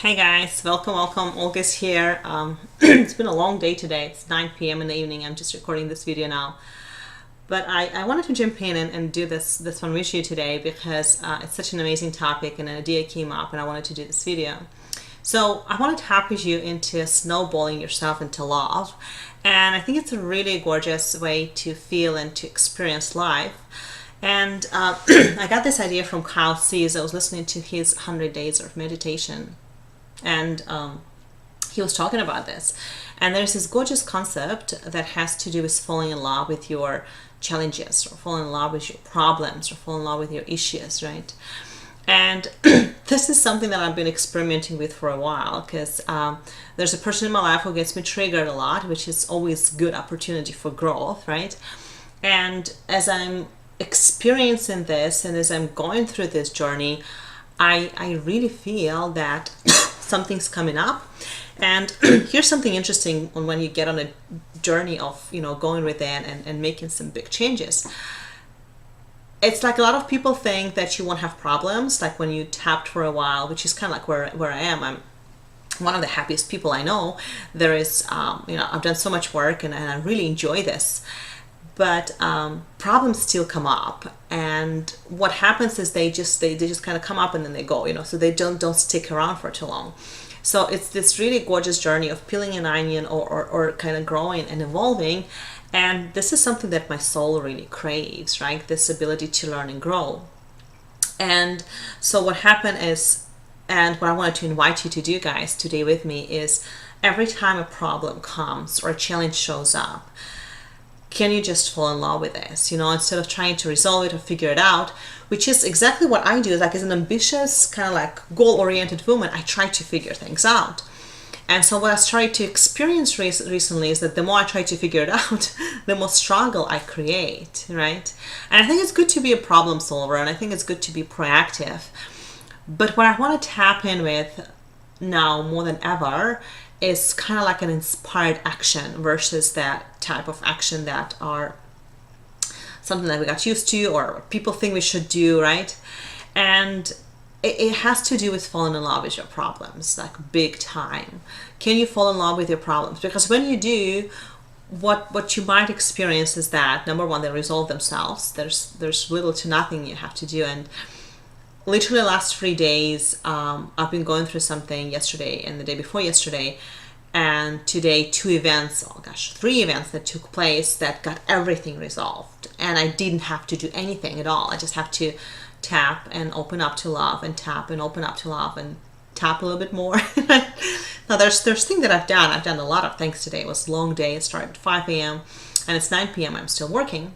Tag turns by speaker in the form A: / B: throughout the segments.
A: Hey guys, welcome. August here. It's been a long day today. It's 9 p.m. in the evening. I'm just recording this video now. But I wanted to jump in and do this one with you today because it's such an amazing topic and an idea came up and I wanted to do this video. So I want to tap you into snowballing yourself into love. And I think it's a really gorgeous way to feel and to experience life. And I got this idea from Kyle Cease. I was listening to his 100 Days of Meditation. And he was talking about this. And there's this gorgeous concept that has to do with falling in love with your challenges, or falling in love with your problems, or falling in love with your issues, right? And this is something that I've been experimenting with for a while because there's a person in my life who gets me triggered a lot, which is always good opportunity for growth, right? And as I'm experiencing this and as I'm going through this journey, I really feel that something's coming up. And here's something interesting when you get on a journey of, going within and making some big changes. It's like a lot of people think that you won't have problems, like when you tapped for a while, which is kind of like where I am. I'm one of the happiest people I know. There is, I've done so much work and I really enjoy this. But problems still come up, and what happens is they just kind of come up and then they go, so they don't stick around for too long. So it's this really gorgeous journey of peeling an onion or kind of growing and evolving, and this is something that my soul really craves, right? This ability to learn and grow. And so what happened is, and what I wanted to invite you to do, guys, today with me is every time a problem comes or a challenge shows up, can you just fall in love with this, instead of trying to resolve it or figure it out, which is exactly what I do. Like, as an ambitious, kind of like goal-oriented woman, I try to figure things out. And so what I started to experience recently is that the more I try to figure it out, the more struggle I create, right? And I think it's good to be a problem solver, and I think it's good to be proactive. But what I want to tap in with now more than ever is kind of like an inspired action versus that type of action that are something that we got used to or people think we should do, right? And it has to do with falling in love with your problems, like big time. Can you fall in love with your problems? Because when you do, what you might experience is that, number one, they resolve themselves. There's little to nothing you have to do. And literally the last 3 days, I've been going through something yesterday and the day before yesterday, and today 3 events that took place that got everything resolved. And I didn't have to do anything at all. I just have to tap and open up to love, and tap and open up to love, and tap a little bit more. Now there's things that I've done a lot of things today. It was a long day. It started at 5 a.m. and it's 9 p.m. I'm still working.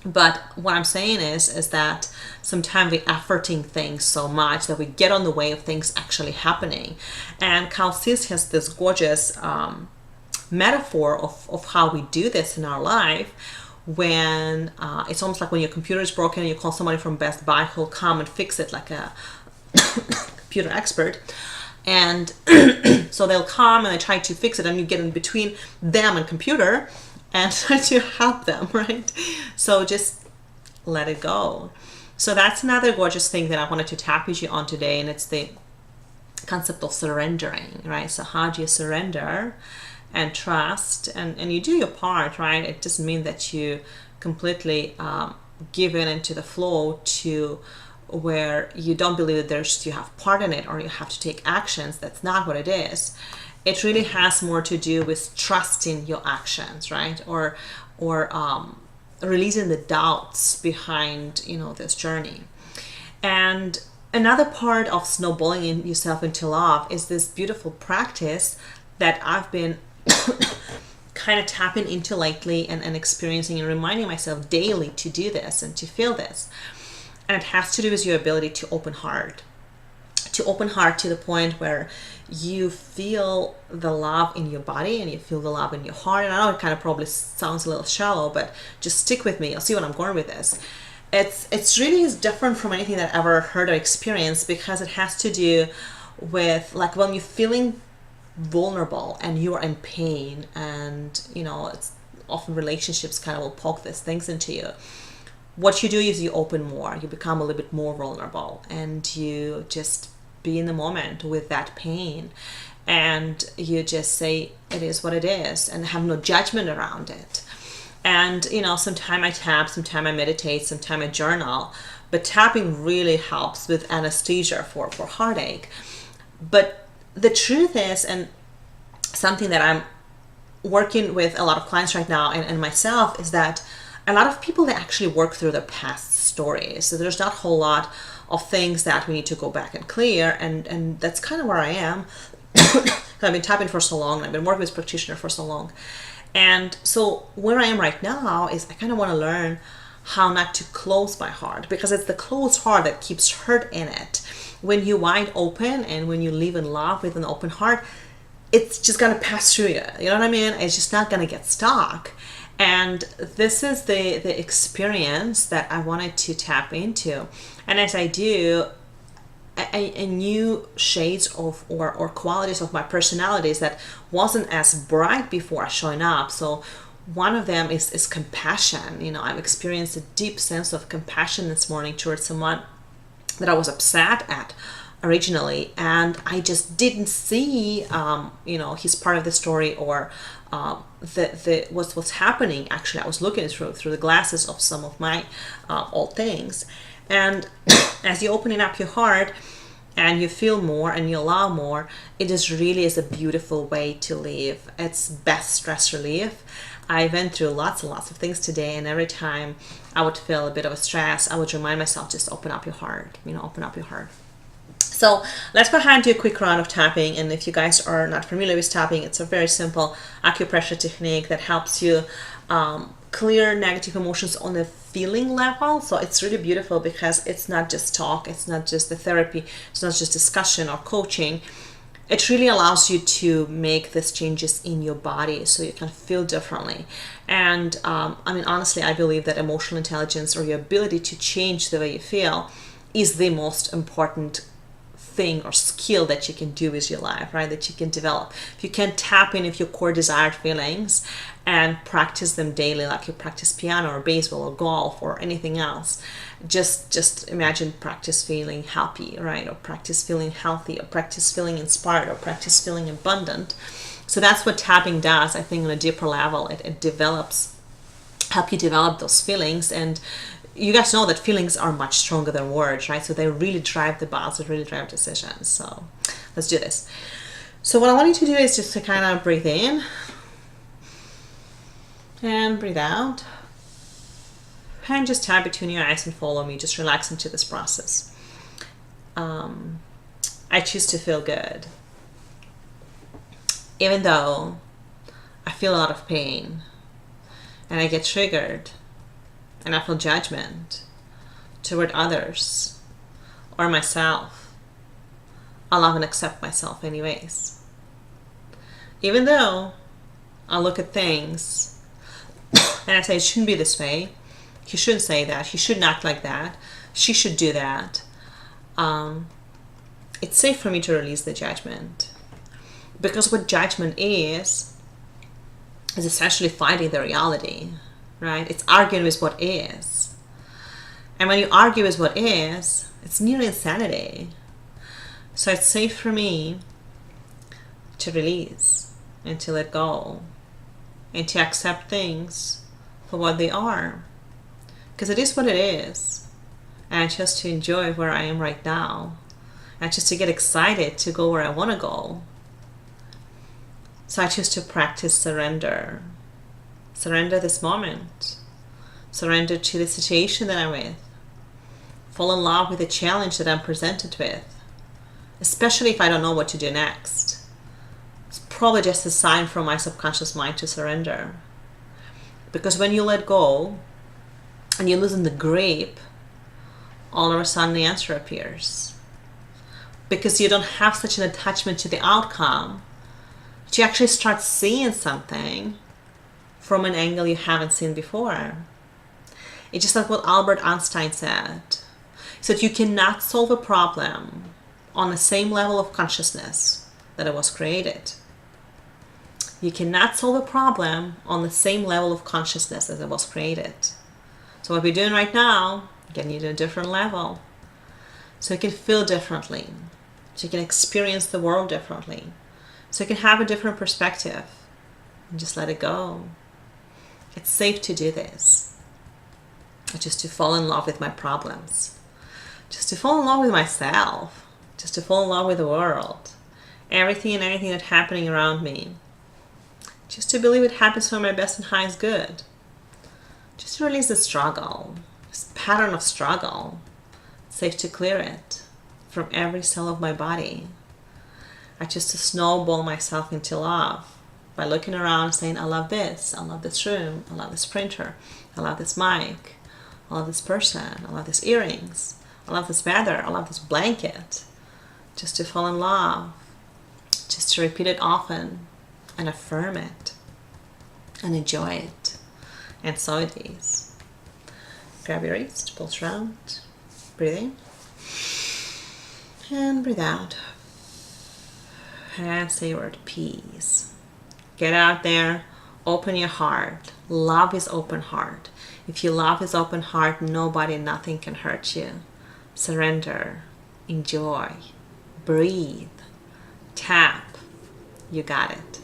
A: But what I'm saying is that sometimes we're efforting things so much that we get on the way of things actually happening. And Kyle Cease has this gorgeous metaphor of how we do this in our life, when it's almost like when your computer is broken and you call somebody from Best Buy who'll come and fix it, like a computer expert. And so they'll come and they try to fix it, and you get in between them and computer and try to help them, right? So just let it go. So that's another gorgeous thing that I wanted to tap you on today, and it's the concept of surrendering, right? So how do you surrender and trust, and you do your part, right? It doesn't mean that you completely give in into the flow to where you don't believe that you have part in it or you have to take actions. That's not what it is. It really has more to do with trusting your actions, right? Or releasing the doubts behind, this journey. And another part of snowballing yourself into love is this beautiful practice that I've been kind of tapping into lately and experiencing and reminding myself daily to do this and to feel this. And it has to do with your ability to open heart. To open heart to the point where you feel the love in your body and you feel the love in your heart. And I know it kind of probably sounds a little shallow, but just stick with me. You'll see what I'm going with this. It's really is different from anything that I've ever heard or experienced, because it has to do with, like, when you're feeling vulnerable and you are in pain, and it's often relationships kind of will poke these things into you. What you do is you open more, you become a little bit more vulnerable, and you just be in the moment with that pain, and you just say it is what it is and have no judgment around it. And sometime I tap, sometime I meditate, sometime I journal, but tapping really helps with anesthesia for heartache. But the truth is, and something that I'm working with a lot of clients right now and myself, is that a lot of people, they actually work through their past stories. So there's not a whole lot of things that we need to go back and clear, and that's kind of where I am. I've been tapping for so long, and I've been working with practitioner for so long. And so where I am right now is I kind of want to learn how not to close my heart, because it's the closed heart that keeps hurt in it. When you're wide open and when you live in love with an open heart, it's just going to pass through you. You know what I mean? It's just not going to get stuck. And this is the experience that I wanted to tap into. And as I do, a new shades of or qualities of my personalities that wasn't as bright before showing up. So one of them is compassion. I've experienced a deep sense of compassion this morning towards someone that I was upset at originally, and I just didn't see his part of the story, or what's happening. Actually, I was looking through the glasses of some of my old things. And as you're opening up your heart and you feel more and you allow more, it is a beautiful way to live. It's best stress relief. I went through lots and lots of things today, and every time I would feel a bit of a stress, I would remind myself, just open up your heart, open up your heart. So let's go ahead and do a quick round of tapping. And if you guys are not familiar with tapping, it's a very simple acupressure technique that helps you clear negative emotions on a feeling level. So it's really beautiful because it's not just talk, it's not just the therapy, it's not just discussion or coaching. It really allows you to make these changes in your body so you can feel differently. And honestly, I believe that emotional intelligence, or your ability to change the way you feel, is the most important thing or skill that you can do with your life, right? That you can develop. If you can tap in with your core desired feelings and practice them daily, like you practice piano or baseball or golf or anything else, just imagine practice feeling happy, right? Or practice feeling healthy, or practice feeling inspired, or practice feeling abundant. So that's what tapping does. I think on a deeper level, it develops, help you develop those feelings. And you guys know that feelings are much stronger than words, right? So they really drive the bus, they really drive decisions. So let's do this. So what I want you to do is just to kind of breathe in and breathe out, and just tap between your eyes and follow me. Just relax into this process. I choose to feel good, even though I feel a lot of pain and I get triggered and I feel judgment toward others or myself. I love and accept myself anyways. Even though I look at things and I say, it shouldn't be this way, he shouldn't say that, he shouldn't act like that, she should do that. It's safe for me to release the judgment, because what judgment is essentially fighting the reality, right? It's arguing with what is. And when you argue with what is, it's near insanity. So it's safe for me to release and to let go and to accept things for what they are. Because it is what it is. And just to enjoy where I am right now. And just to get excited to go where I want to go. So I choose to practice surrender. Surrender this moment. Surrender to the situation that I'm with. Fall in love with the challenge that I'm presented with. Especially if I don't know what to do next. It's probably just a sign from my subconscious mind to surrender. Because when you let go and you loosen the grip, all of a sudden the answer appears. Because you don't have such an attachment to the outcome, but you actually start seeing something from an angle you haven't seen before. It's just like what Albert Einstein said. He said you cannot solve a problem on the same level of consciousness that it was created. You cannot solve a problem on the same level of consciousness as it was created. So what we're doing right now, getting you to a different level, so you can feel differently, so you can experience the world differently, so you can have a different perspective and just let it go. It's safe to do this. Just to fall in love with my problems, just to fall in love with myself, just to fall in love with the world, everything and anything that's happening around me. Just to believe it happens for my best and highest good. Just to release the struggle, this pattern of struggle. It's safe to clear it from every cell of my body. I choose to snowball myself into love by looking around saying, I love this room, I love this printer, I love this mic, I love this person, I love these earrings, I love this weather, I love this blanket. Just to fall in love, just to repeat it often and affirm it and enjoy it. And so it is. Grab your wrist, pulse round, breathe in and breathe out. And say the word peace. Get out there, open your heart. Love is open heart. If you love is open heart, nobody, nothing can hurt you. Surrender, enjoy, breathe, tap. You got it.